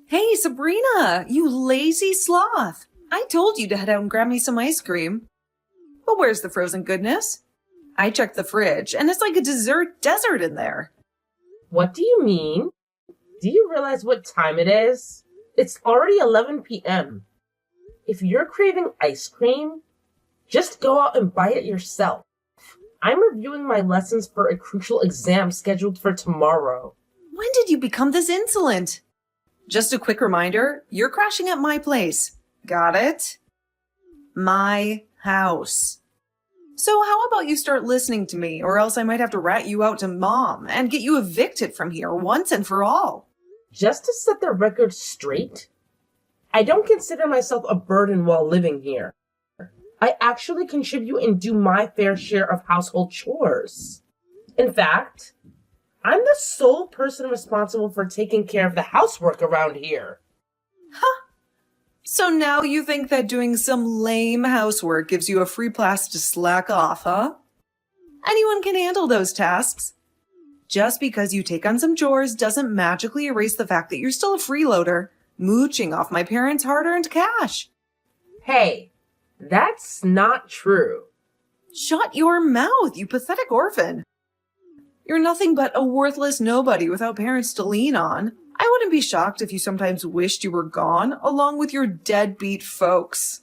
Hey, Sabrina, you lazy sloth. I told you to head out and grab me some ice cream. But where's the frozen goodness? I checked the fridge, and it's like a dessert desert in there. What do you mean? Do you realize what time it is? It's already 11 p.m. If you're craving ice cream, just go out and buy it yourself. I'm reviewing my lessons for a crucial exam scheduled for tomorrow. When did you become this insolent? Just a quick reminder, you're crashing at my place. Got it? My house. So how about you start listening to me, or else I might have to rat you out to Mom and get you evicted from here once and for all. Just to set the record straight, I don't consider myself a burden while living here. I actually contribute and do my fair share of household chores. In fact, I'm the sole person responsible for taking care of the housework around here. Huh? So now you think that doing some lame housework gives you a free pass to slack off, huh? Anyone can handle those tasks. Just because you take on some chores doesn't magically erase the fact that you're still a freeloader, mooching off my parents' hard-earned cash. Hey, that's not true. Shut your mouth, you pathetic orphan. You're nothing but a worthless nobody without parents to lean on. I wouldn't be shocked if you sometimes wished you were gone, along with your deadbeat folks.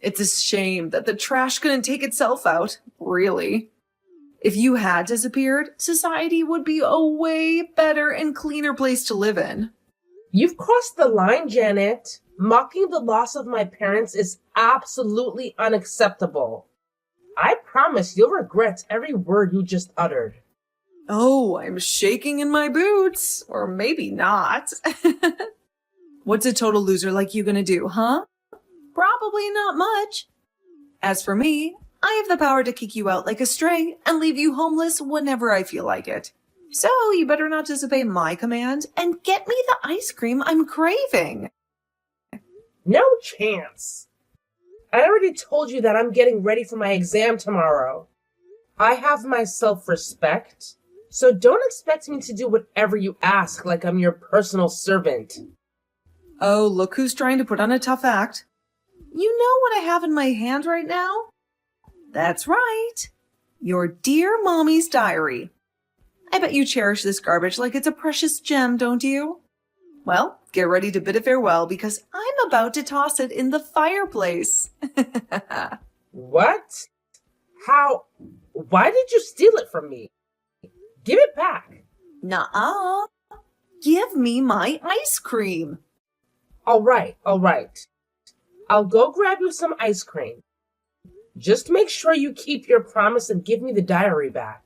It's a shame that the trash couldn't take itself out, really. If you had disappeared, society would be a way better and cleaner place to live in. You've crossed the line, Janet. Mocking the loss of my parents is absolutely unacceptable. I promise you'll regret every word you just uttered. Oh, I'm shaking in my boots. Or maybe not. What's a total loser like you gonna do, huh? Probably not much. As for me, I have the power to kick you out like a stray and leave you homeless whenever I feel like it. So you better not disobey my command and get me the ice cream I'm craving. No chance. I already told you that I'm getting ready for my exam tomorrow. I have my self-respect, so don't expect me to do whatever you ask like I'm your personal servant. Oh, look who's trying to put on a tough act. You know what I have in my hand right now? That's right. Your dear mommy's diary. I bet you cherish this garbage like it's a precious gem, don't you? Well, get ready to bid it farewell because I'm about to toss it in the fireplace. What? How? Why did you steal it from me? Give it back. Nuh-uh. Give me my ice cream. All right. I'll go grab you some ice cream. Just make sure you keep your promise and give me the diary back.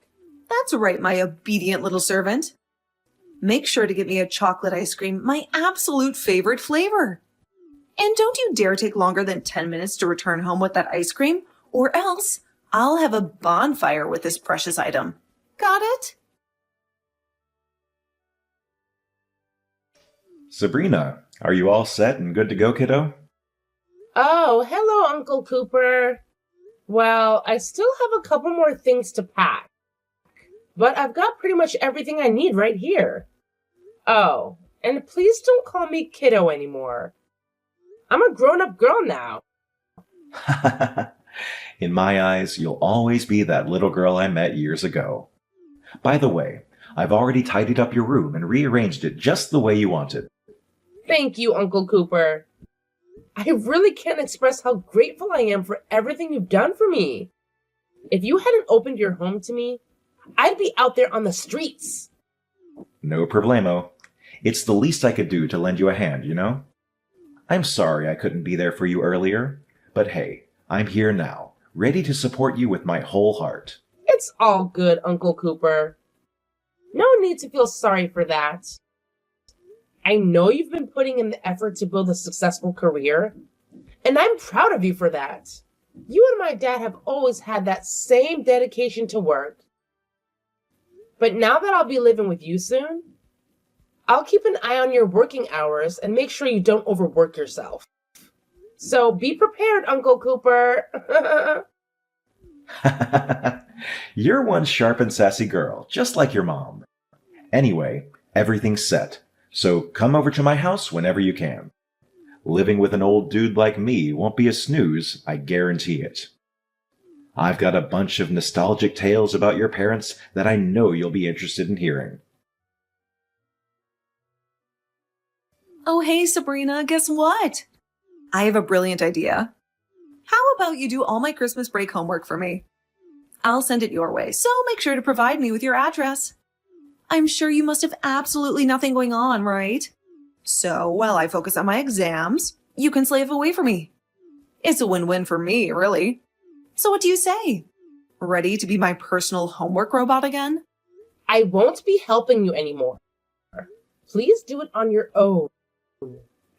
That's right, my obedient little servant. Make sure to get me a chocolate ice cream, my absolute favorite flavor. And don't you dare take longer than 10 minutes to return home with that ice cream, or else I'll have a bonfire with this precious item. Got it? Sabrina, are you all set and good to go, kiddo? Oh, hello, Uncle Cooper. Well, I still have a couple more things to pack, but I've got pretty much everything I need right here. Oh, and please don't call me kiddo anymore. I'm a grown-up girl now. In my eyes, you'll always be that little girl I met years ago. By the way, I've already tidied up your room and rearranged it just the way you wanted. Thank you, Uncle Cooper. I really can't express how grateful I am for everything you've done for me. If you hadn't opened your home to me, I'd be out there on the streets. No problemo. It's the least I could do to lend you a hand, you know? I'm sorry I couldn't be there for you earlier, but hey, I'm here now, ready to support you with my whole heart. It's all good, Uncle Cooper. No need to feel sorry for that. I know you've been putting in the effort to build a successful career, and I'm proud of you for that. You and my dad have always had that same dedication to work. But now that I'll be living with you soon, I'll keep an eye on your working hours and make sure you don't overwork yourself. So be prepared, Uncle Cooper. You're one sharp and sassy girl, just like your mom. Anyway, everything's set. So come over to my house whenever you can. Living with an old dude like me won't be a snooze, I guarantee it. I've got a bunch of nostalgic tales about your parents that I know you'll be interested in hearing. Oh, hey, Sabrina, guess what? I have a brilliant idea. How about you do all my Christmas break homework for me? I'll send it your way, so make sure to provide me with your address. I'm sure you must have absolutely nothing going on, right? So while I focus on my exams, you can slave away for me. It's a win-win for me, really. So what do you say? Ready to be my personal homework robot again? I won't be helping you anymore. Please do it on your own.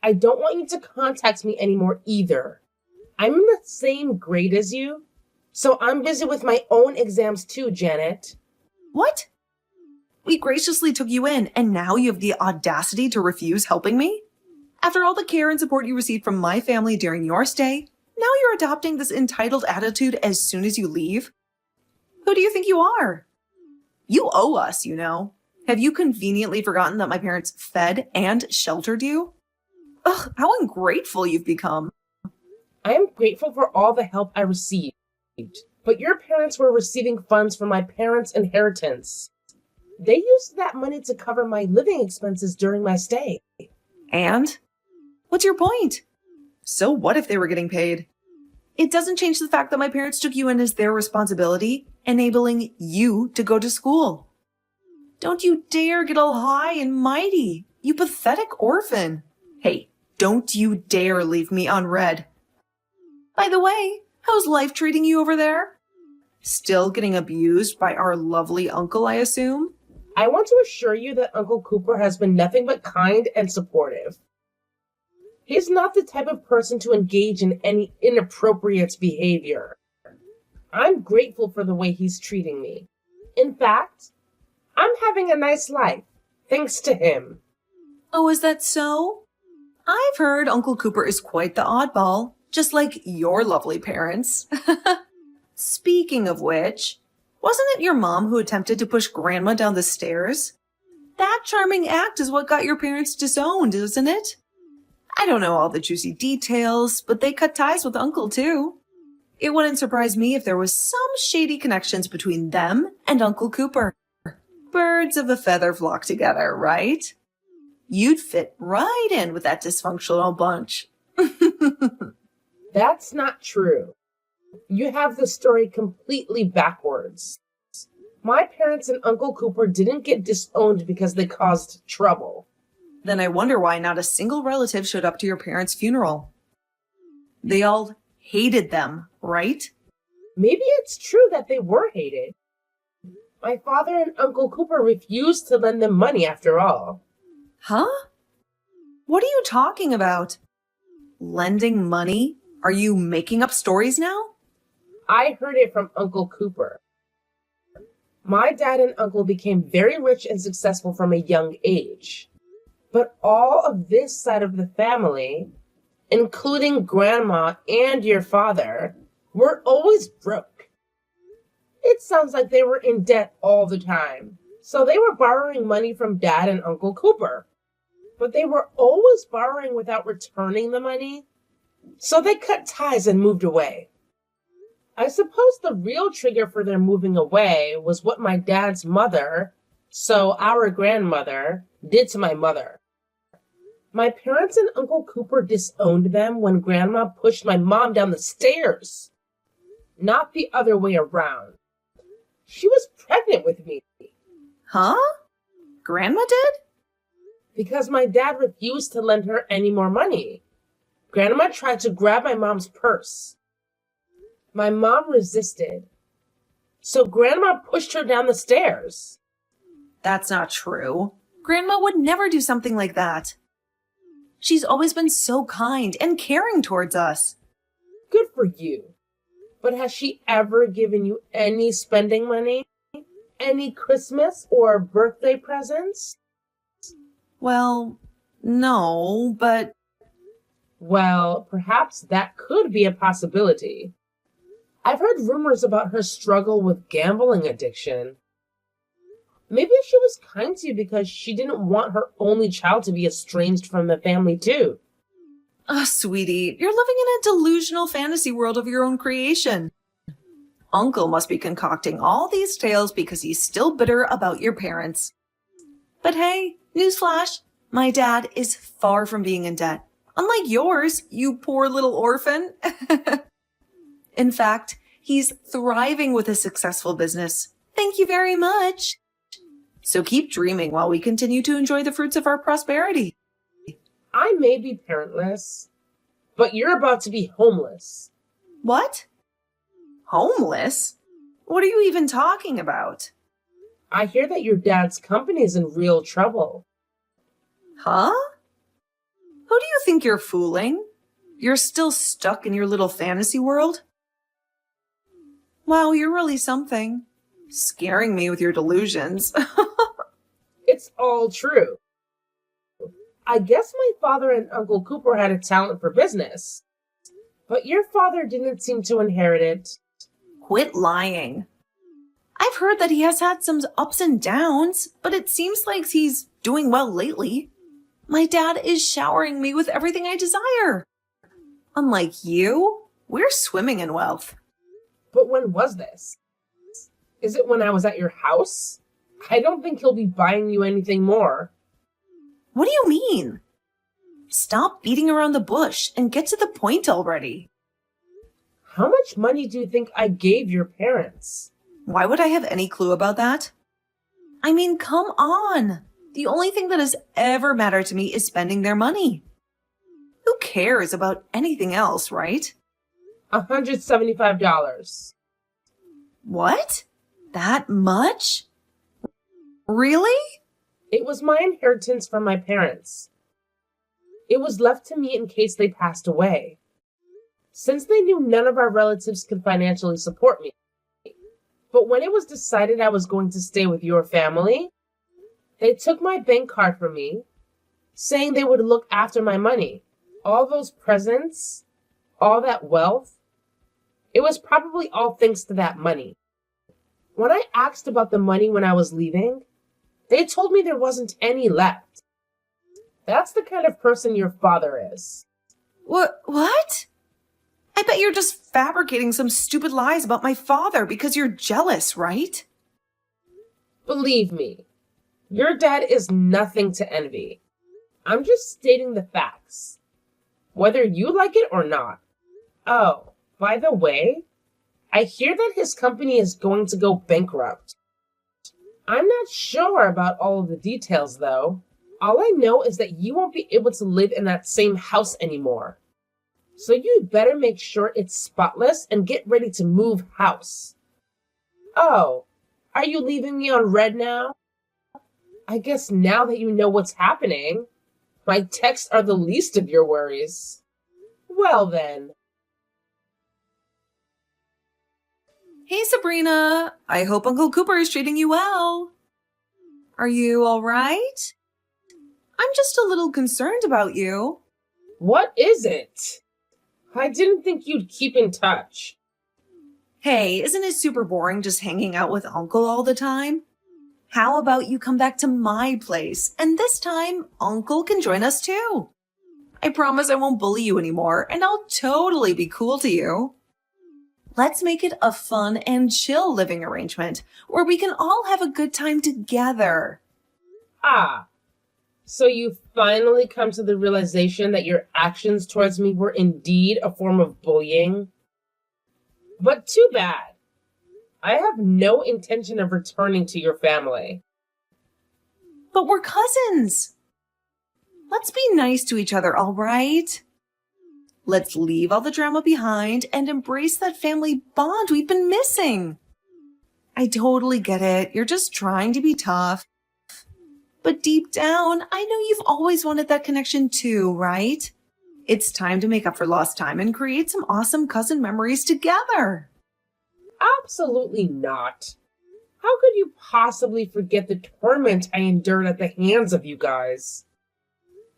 I don't want you to contact me anymore either. I'm in the same grade as you, so I'm busy with my own exams too, Janet. What? We graciously took you in, and now you have the audacity to refuse helping me? After all the care and support you received from my family during your stay, now you're adopting this entitled attitude as soon as you leave? Who do you think you are? You owe us, you know. Have you conveniently forgotten that my parents fed and sheltered you? Ugh, how ungrateful you've become. I am grateful for all the help I received, but your parents were receiving funds from my parents' inheritance. They used that money to cover my living expenses during my stay. And? What's your point? So what if they were getting paid? It doesn't change the fact that my parents took you in as their responsibility, enabling you to go to school. Don't you dare get all high and mighty, you pathetic orphan. Hey, don't you dare leave me unread. By the way, how's life treating you over there? Still getting abused by our lovely uncle, I assume? I want to assure you that Uncle Cooper has been nothing but kind and supportive. He's not the type of person to engage in any inappropriate behavior. I'm grateful for the way he's treating me. In fact, I'm having a nice life, thanks to him. Oh, is that so? I've heard Uncle Cooper is quite the oddball, just like your lovely parents. Speaking of which, wasn't it your mom who attempted to push Grandma down the stairs? That charming act is what got your parents disowned, isn't it? I don't know all the juicy details, but they cut ties with Uncle too. It wouldn't surprise me if there was some shady connections between them and Uncle Cooper. Birds of a feather flock together, right? You'd fit right in with that dysfunctional bunch. That's not true. You have the story completely backwards. My parents and Uncle Cooper didn't get disowned because they caused trouble. Then I wonder why not a single relative showed up to your parents' funeral. They all hated them, right? Maybe it's true that they were hated. My father and Uncle Cooper refused to lend them money after all. Huh? What are you talking about? Lending money? Are you making up stories now? I heard it from Uncle Cooper. My dad and uncle became very rich and successful from a young age. But all of this side of the family, including Grandma and your father, were always broke. It sounds like they were in debt all the time. So they were borrowing money from Dad and Uncle Cooper. But they were always borrowing without returning the money. So they cut ties and moved away. I suppose the real trigger for their moving away was what my dad's mother, so our grandmother, did to my mother. My parents and Uncle Cooper disowned them when Grandma pushed my mom down the stairs. Not the other way around. She was pregnant with me. Huh? Grandma did? Because my dad refused to lend her any more money. Grandma tried to grab my mom's purse. My mom resisted. So Grandma pushed her down the stairs. That's not true. Grandma would never do something like that. She's always been so kind and caring towards us. Good for you. But has she ever given you any spending money? Any Christmas or birthday presents? Well, no, but... Well, perhaps that could be a possibility. I've heard rumors about her struggle with gambling addiction. Maybe she was kind to you because she didn't want her only child to be estranged from the family too. Sweetie, you're living in a delusional fantasy world of your own creation. Uncle must be concocting all these tales because he's still bitter about your parents. But hey, newsflash, my dad is far from being in debt. Unlike yours, you poor little orphan. In fact, he's thriving with a successful business. Thank you very much. So keep dreaming while we continue to enjoy the fruits of our prosperity. I may be parentless, but you're about to be homeless. What? Homeless? What are you even talking about? I hear that your dad's company is in real trouble. Huh? Who do you think you're fooling? You're still stuck in your little fantasy world? Wow, you're really something. Scaring me with your delusions. It's all true. I guess my father and Uncle Cooper had a talent for business, but your father didn't seem to inherit it. Quit lying. I've heard that he has had some ups and downs, but it seems like he's doing well lately. My dad is showering me with everything I desire. Unlike you, we're swimming in wealth. But when was this? Is it when I was at your house? I don't think he'll be buying you anything more. What do you mean? Stop beating around the bush and get to the point already. How much money do you think I gave your parents? Why would I have any clue about that? I mean, come on. The only thing that has ever mattered to me is spending their money. Who cares about anything else, right? $175. What? That much? Really? It was my inheritance from my parents. It was left to me in case they passed away. Since they knew none of our relatives could financially support me. But when it was decided I was going to stay with your family, they took my bank card from me, saying they would look after my money. All those presents, all that wealth, it was probably all thanks to that money. When I asked about the money when I was leaving, they told me there wasn't any left. That's the kind of person your father is. What? I bet you're just fabricating some stupid lies about my father because you're jealous, right? Believe me, your dad is nothing to envy. I'm just stating the facts, whether you like it or not. Oh, by the way, I hear that his company is going to go bankrupt. I'm not sure about all of the details, though. All I know is that you won't be able to live in that same house anymore. So you'd better make sure it's spotless and get ready to move house. Oh, are you leaving me on red now? I guess now that you know what's happening, my texts are the least of your worries. Well then. Hey, Sabrina. I hope Uncle Cooper is treating you well. Are you all right? I'm just a little concerned about you. What is it? I didn't think you'd keep in touch. Hey, isn't it super boring just hanging out with Uncle all the time? How about you come back to my place, and this time, Uncle can join us too. I promise I won't bully you anymore, and I'll totally be cool to you. Let's make it a fun and chill living arrangement, where we can all have a good time together. Ah, so you finally come to the realization that your actions towards me were indeed a form of bullying? But too bad. I have no intention of returning to your family. But we're cousins. Let's be nice to each other, all right? Let's leave all the drama behind and embrace that family bond we've been missing. I totally get it. You're just trying to be tough. But deep down, I know you've always wanted that connection too, right? It's time to make up for lost time and create some awesome cousin memories together. Absolutely not. How could you possibly forget the torment I endured at the hands of you guys?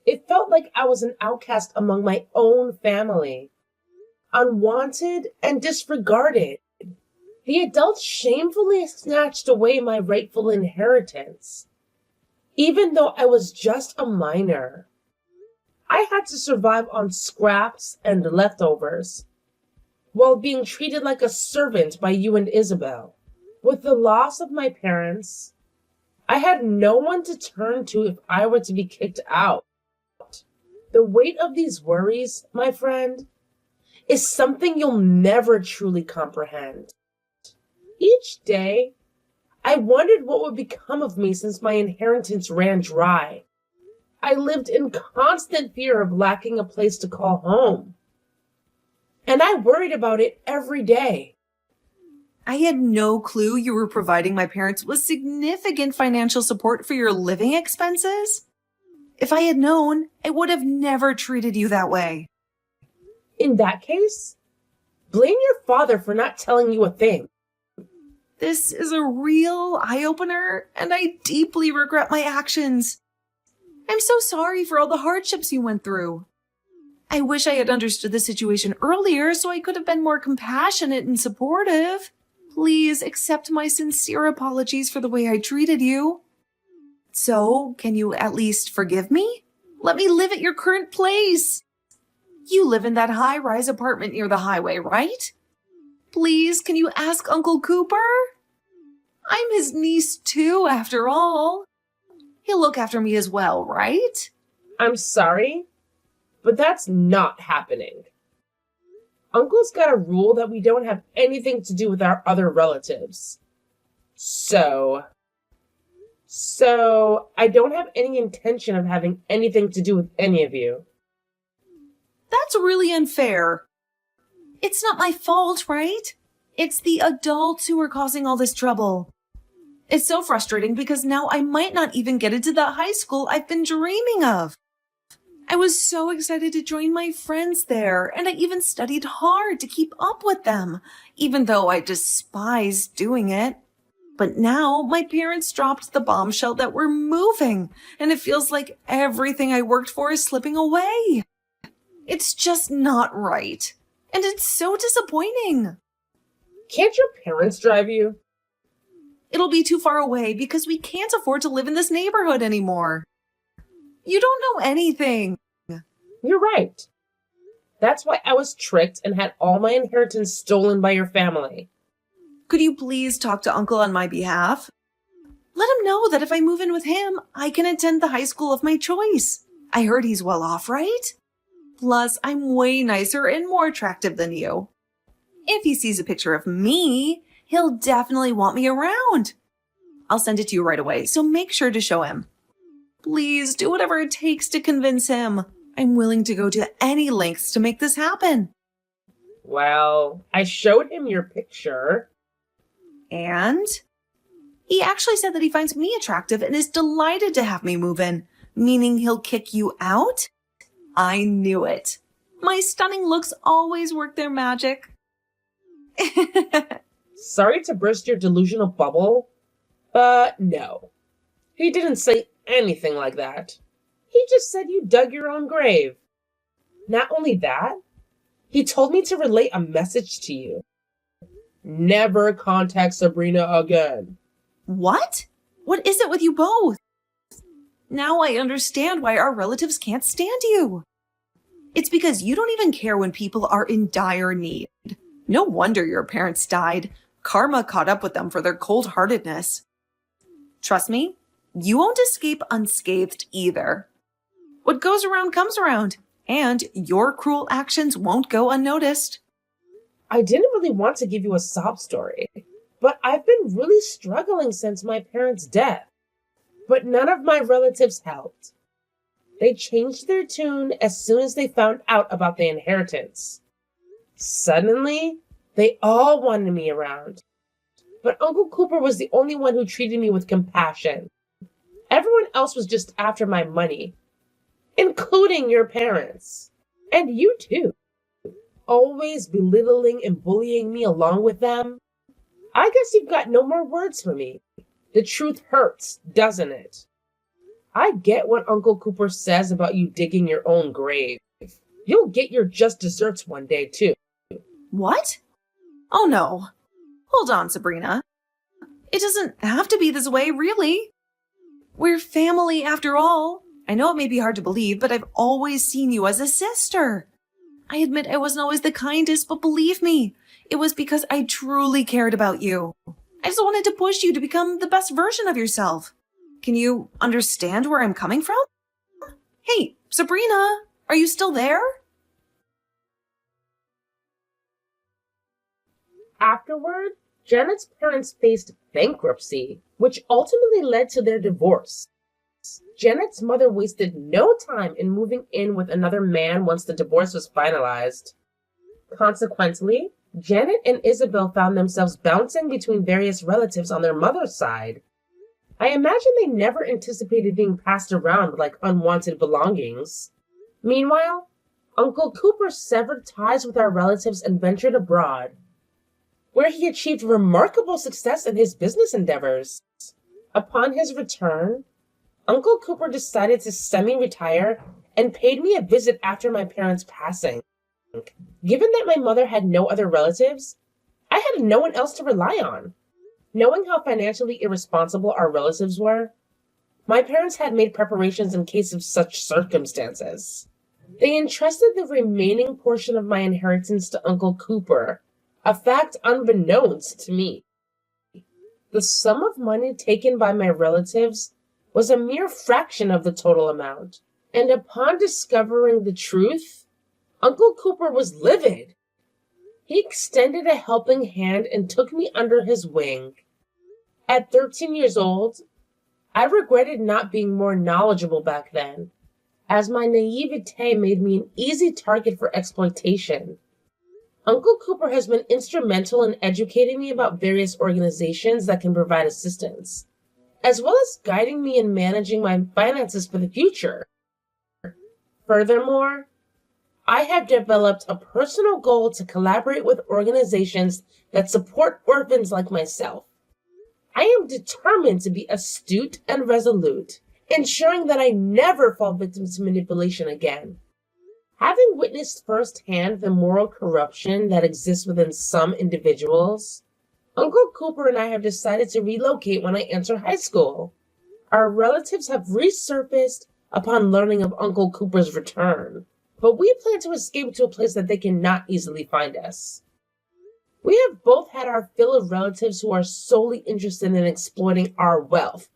It felt like I was an outcast among my own family, unwanted and disregarded. The adults shamefully snatched away my rightful inheritance, even though I was just a minor. I had to survive on scraps and leftovers, while being treated like a servant by you and Isabel. With the loss of my parents, I had no one to turn to if I were to be kicked out. The weight of these worries, my friend, is something you'll never truly comprehend. Each day, I wondered what would become of me since my inheritance ran dry. I lived in constant fear of lacking a place to call home. And I worried about it every day. I had no clue you were providing my parents with significant financial support for your living expenses. If I had known, I would have never treated you that way. In that case, blame your father for not telling you a thing. This is a real eye-opener, and I deeply regret my actions. I'm so sorry for all the hardships you went through. I wish I had understood the situation earlier so I could have been more compassionate and supportive. Please accept my sincere apologies for the way I treated you. So, can you at least forgive me? Let me live at your current place. You live in that high-rise apartment near the highway, right? Please, can you ask Uncle Cooper? I'm his niece too, after all. He'll look after me as well, right? I'm sorry, but that's not happening. Uncle's got a rule that we don't have anything to do with our other relatives. So I don't have any intention of having anything to do with any of you. That's really unfair. It's not my fault, right? It's the adults who are causing all this trouble. It's so frustrating because now I might not even get into the high school I've been dreaming of. I was so excited to join my friends there, and I even studied hard to keep up with them, even though I despised doing it. But now my parents dropped the bombshell that we're moving, and it feels like everything I worked for is slipping away. It's just not right, and it's so disappointing. Can't your parents drive you? It'll be too far away because we can't afford to live in this neighborhood anymore. You don't know anything. You're right. That's why I was tricked and had all my inheritance stolen by your family. Could you please talk to Uncle on my behalf? Let him know that if I move in with him, I can attend the high school of my choice. I heard he's well off, right? Plus, I'm way nicer and more attractive than you. If he sees a picture of me, he'll definitely want me around. I'll send it to you right away, so make sure to show him. Please do whatever it takes to convince him. I'm willing to go to any lengths to make this happen. Well, I showed him your picture. And? He actually said that he finds me attractive and is delighted to have me move in, meaning he'll kick you out? I knew it. My stunning looks always work their magic. Sorry to burst your delusional bubble, but no. He didn't say anything like that. He just said you dug your own grave. Not only that, he told me to relay a message to you. Never contact Sabrina again. What? What is it with you both? Now I understand why our relatives can't stand you. It's because you don't even care when people are in dire need. No wonder your parents died. Karma caught up with them for their cold-heartedness. Trust me, you won't escape unscathed either. What goes around comes around, and your cruel actions won't go unnoticed. I didn't really want to give you a sob story, but I've been really struggling since my parents' death. But none of my relatives helped. They changed their tune as soon as they found out about the inheritance. Suddenly, they all wanted me around. But Uncle Cooper was the only one who treated me with compassion. Everyone else was just after my money, including your parents. And you too. Always belittling and bullying me along with them. I guess you've got no more words for me. The truth hurts, doesn't it? I get what Uncle Cooper says about you digging your own grave. You'll get your just desserts one day, too. What? Oh no. Hold on, Sabrina. It doesn't have to be this way, really. We're family after all. I know it may be hard to believe, but I've always seen you as a sister. I admit I wasn't always the kindest, but believe me, it was because I truly cared about you. I just wanted to push you to become the best version of yourself. Can you understand where I'm coming from? Hey, Sabrina, are you still there? Afterward, Janet's parents faced bankruptcy, which ultimately led to their divorce. Janet's mother wasted no time in moving in with another man once the divorce was finalized. Consequently, Janet and Isabel found themselves bouncing between various relatives on their mother's side. I imagine they never anticipated being passed around like unwanted belongings. Meanwhile, Uncle Cooper severed ties with our relatives and ventured abroad, where he achieved remarkable success in his business endeavors. Upon his return, Uncle Cooper decided to semi-retire and paid me a visit after my parents' passing. Given that my mother had no other relatives, I had no one else to rely on. Knowing how financially irresponsible our relatives were, my parents had made preparations in case of such circumstances. They entrusted the remaining portion of my inheritance to Uncle Cooper, a fact unbeknownst to me. The sum of money taken by my relatives was a mere fraction of the total amount, and upon discovering the truth, Uncle Cooper was livid. He extended a helping hand and took me under his wing. At 13 years old, I regretted not being more knowledgeable back then, as my naivete made me an easy target for exploitation. Uncle Cooper has been instrumental in educating me about various organizations that can provide assistance, as well as guiding me in managing my finances for the future. Furthermore, I have developed a personal goal to collaborate with organizations that support orphans like myself. I am determined to be astute and resolute, ensuring that I never fall victim to manipulation again. Having witnessed firsthand the moral corruption that exists within some individuals, Uncle Cooper and I have decided to relocate when I enter high school. Our relatives have resurfaced upon learning of Uncle Cooper's return, but we plan to escape to a place that they cannot easily find us. We have both had our fill of relatives who are solely interested in exploiting our wealth.